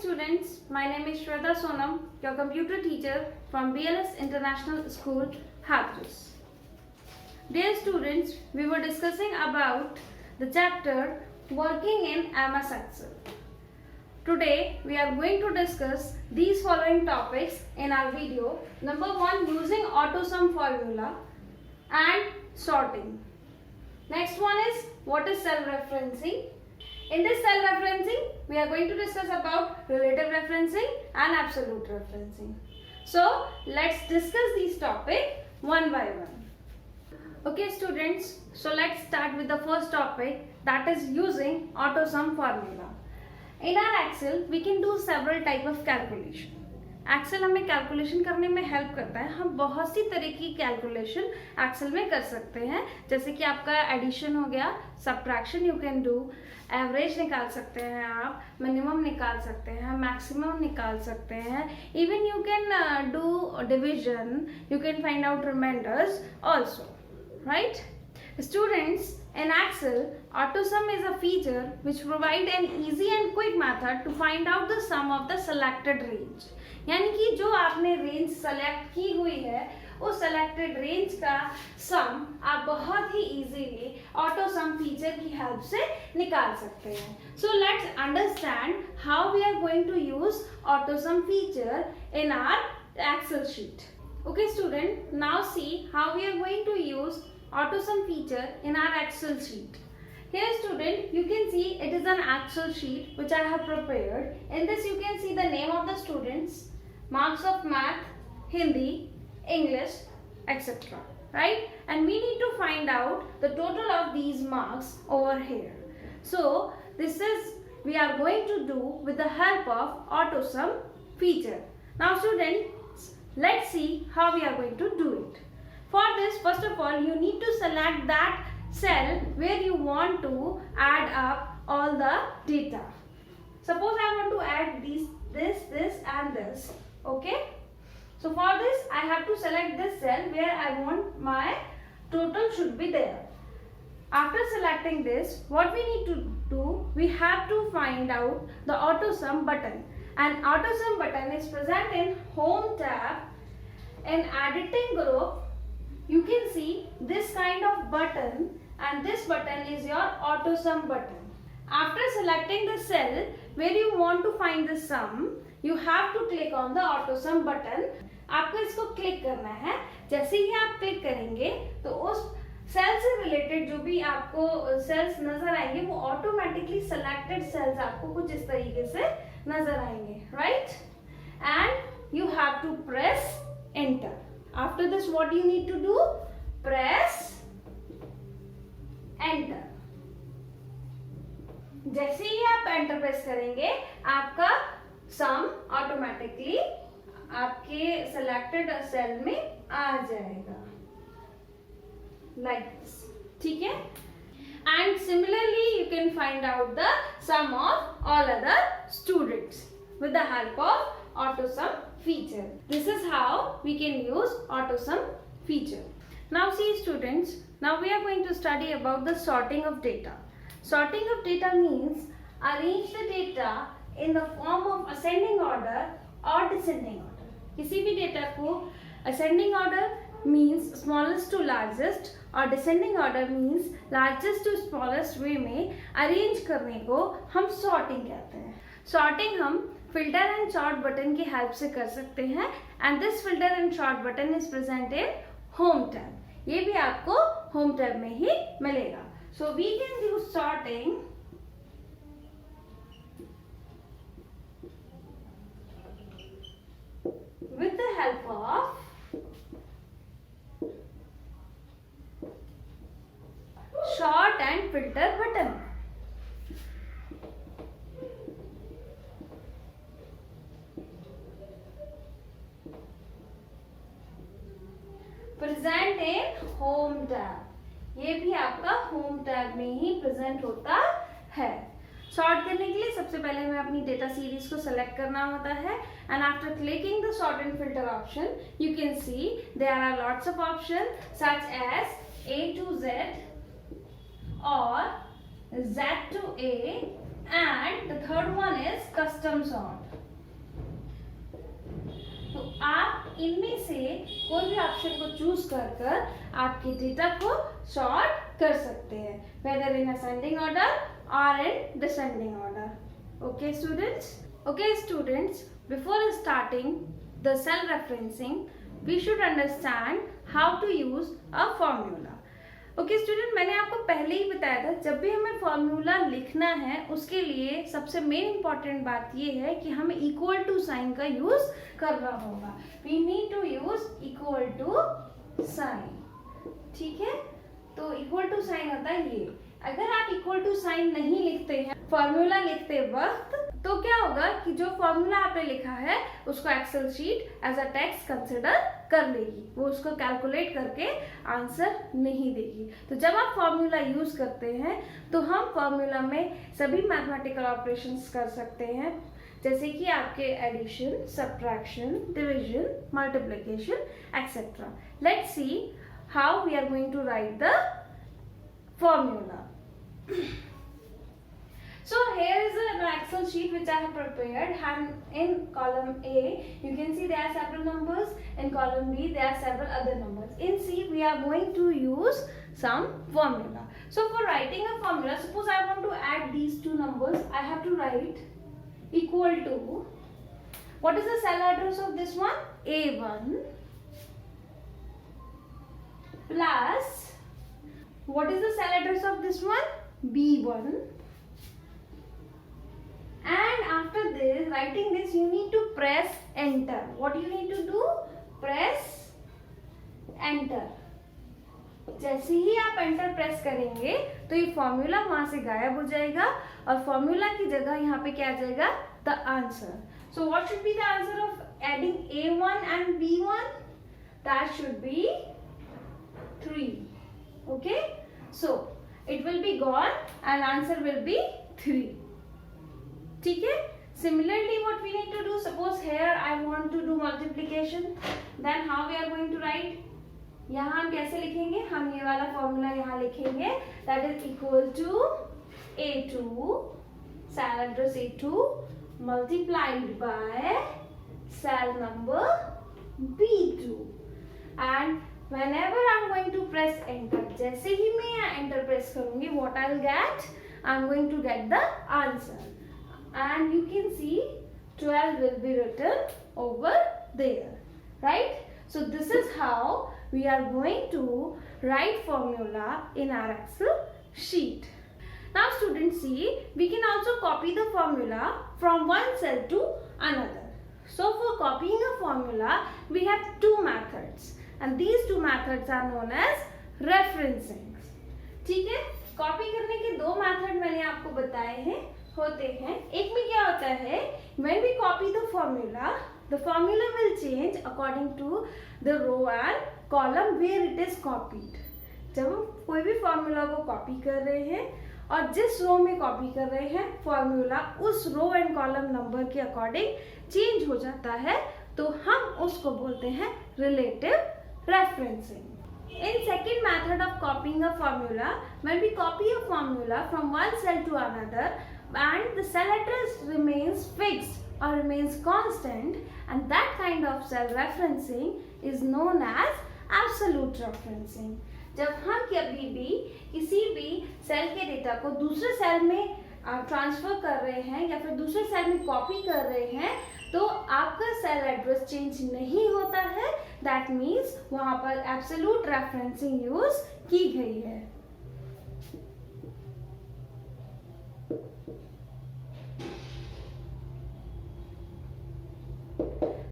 students, my name is Shweta Sonam, your computer teacher from BLS International School, Hathras. Dear students, we were discussing about the chapter Working in MS Excel. Today, we are going to discuss these following topics in our video. Number 1, using AutoSum formula and sorting. Next one is what is cell referencing. In this cell referencing, we are going to discuss about relative referencing and absolute referencing. So, let's discuss these topics one by one. Okay students, so let's start with the first topic, that is using AutoSum formula. In our Excel, we can do several type of calculation. Excel हमें calculation करने में help करता है. हम बहुत सी तरह की calculation Excel में कर सकते हैं, जैसे कि आपका एडिशन हो गया, subtraction you can do, average निकाल सकते हैं आप, मिनिमम निकाल सकते हैं, मैक्सिमम निकाल सकते हैं, even you can do division, you can find out reminders also, right. Students, in Excel, AutoSum is a feature which provide an easy and quick method to find out the sum of the selected range. यानी कि जो आपने range select की हुई है उस selected range का sum आप बहुत ही इजीली AutoSum फीचर की हेल्प से निकाल सकते हैं. So let's understand how we are going to use AutoSum feature in our Excel sheet. Okay student, now see how we are going to use AutoSum feature in our Excel sheet. Here student, you can see it is an Excel sheet which I have prepared. In this you can see the name of the students, marks of math, Hindi, English, etc. Right? And we need to find out the total of these marks over here. So this is we are going to do with the help of AutoSum feature. Now students, let's see how we are going to do it. For this, first of all, you need to select that cell where you want to add up all the data. Suppose I want to add this and this. Okay. So for this, I have to select this cell where I want my total should be there. After selecting this, what we need to do, we have to find out the AutoSum button. And AutoSum button is present in Home tab. In Editing group, you can see this kind of button, and this button is your AutoSum button. After selecting the cell where you want to find the sum, you have to click on the AutoSum button. आपको इसको click करना है. जैसे ही आप click करेंगे तो उस cell से रिलेटेड जो भी आपको सेल्स नजर आएंगे वो ऑटोमेटिकली सेलेक्टेड सेल्स आपको कुछ इस तरीके से नजर आएंगे, right. And you have to press enter. After this, what you need to do? Press enter. जैसे ही आप एंटर प्रेस करेंगे आपका सम ऑटोमेटिकली आपके सेलेक्टेड सेल में आ जाएगा, लाइक दिस. ठीक है. And similarly, you can find out the sum of all other students with the help of AutoSum feature. This is how we can use AutoSum feature. Now see students, now we are going to study about the sorting of data. Sorting of data means arrange the data in the form of ascending order or descending order. किसी भी data को ascending order means smallest to largest और descending order means largest to smallest way में arrange करने को हम sorting कहते हैं. Sorting हम filter and sort button की हेल्प से कर सकते हैं, and this filter and sort button is present in home tab. ये भी आपको home tab में ही मिलेगा. So we can do sorting with the help of sort and filter button. Present in home tab. ये भी आपका होम टैब में ही present होता है. सॉर्ट करने के लिए सबसे पहले हमें अपनी डेटा सीरीज को सेलेक्ट करना होता है, and after clicking the sort and filter option you can see there are lots of option such as A to Z or Z to A, and the third one is custom sort. आप इनमें से कोई भी option को choose कर आपके data को sort कर सकते हैं, वेदर इन असेंडिंग ऑर्डर और in descending order. Okay students? Okay students, before starting the cell referencing, we should understand how to use a formula. Okay student, मैंने आपको पहले ही बताया था, जब भी हमें फॉर्मूला लिखना है उसके लिए सबसे मेन इंपॉर्टेंट बात ये है कि हमें इक्वल टू साइन का यूज करना होगा। We need to use equal to sign, ठीक है? तो इक्वल टू साइन होता है ये। अगर आप इक्वल टू साइन नहीं लिखते हैं फॉर्मूला लिखते वक्त, तो क्या होगा कि जो फॉर्मूला आपने लिखा है उसको Excel sheet as a text consider कर लेगी, वो उसको कैलकुलेट करके आंसर नहीं देगी। तो जब आप फॉर्मूला यूज करते हैं तो हम फॉर्मूला में सभी मैथमेटिकल ऑपरेशंस कर सकते हैं, जैसे कि आपके addition, subtraction, division, multiplication etcetera. Let's see how we are going to write the formula. So here is an Excel sheet which I have prepared, and in column A you can see there are several numbers, in column B there are several other numbers, in C we are going to use some formula. So for writing a formula, suppose I want to add these two numbers, I have to write equal to, what is the cell address of this one? A1 plus, what is the cell address of this one? B1. And after this, writing this, you need to press enter. What do you need to do? Press enter. जैसे ही आप enter press करेंगे तो ये formula वहां से गायब हो जाएगा और फॉर्मूला की जगह यहाँ पे क्या आ जाएगा? The answer. So what should be the answer of adding A1 and B1? That should be 3. Okay, so it will be gone and answer will be 3. ठीक है? Similarly, what we need to do, suppose here I want to do multiplication, then how we are going to write? यहाँ हम कैसे लिखेंगे? हम ये वाला formula यहाँ लिखेंगे, that is equal to A2, cell address A2 multiplied by cell number B2, and whenever I'm going to press enter, जैसे ही मैं यहाँ enter press करूँगी, what I'll get? I'm going to get the answer, and you can see 12 will be written over there, right? So this is how we are going to write formula in our Excel sheet. Now students, see, we can also copy the formula from one cell to another. So for copying a formula, we have two methods. And these two methods are known as referencing. ठीक है? Copy करने के दो method मैंने आपको बताए हैं, होते हैं। एक में क्या होता है, when we copy the formula will change according to the row and column where it is copied. जब हम कोई भी फॉर्मूला को कॉपी कर रहे हैं और जिस रो में कॉपी कर रहे हैं फॉर्मूला उस रो एंड कॉलम नंबर के अकॉर्डिंग चेंज हो जाता है, तो हम उसको बोलते हैं relative referencing. In second method of copying a formula, when we copy a formula from one cell to another and the cell address remains fixed or remains constant, and that kind of cell referencing is known as absolute referencing. जब हम कभी भी किसी भी cell के data को दूसरे cell में ट्रांसफर कर रहे हैं या फिर दूसरे सेल में कॉपी कर रहे हैं, तो आपका सेल एड्रेस चेंज नहीं होता है, दैट मीन्स वहां पर एब्सोल्यूट रेफरेंसिंग यूज की गई है।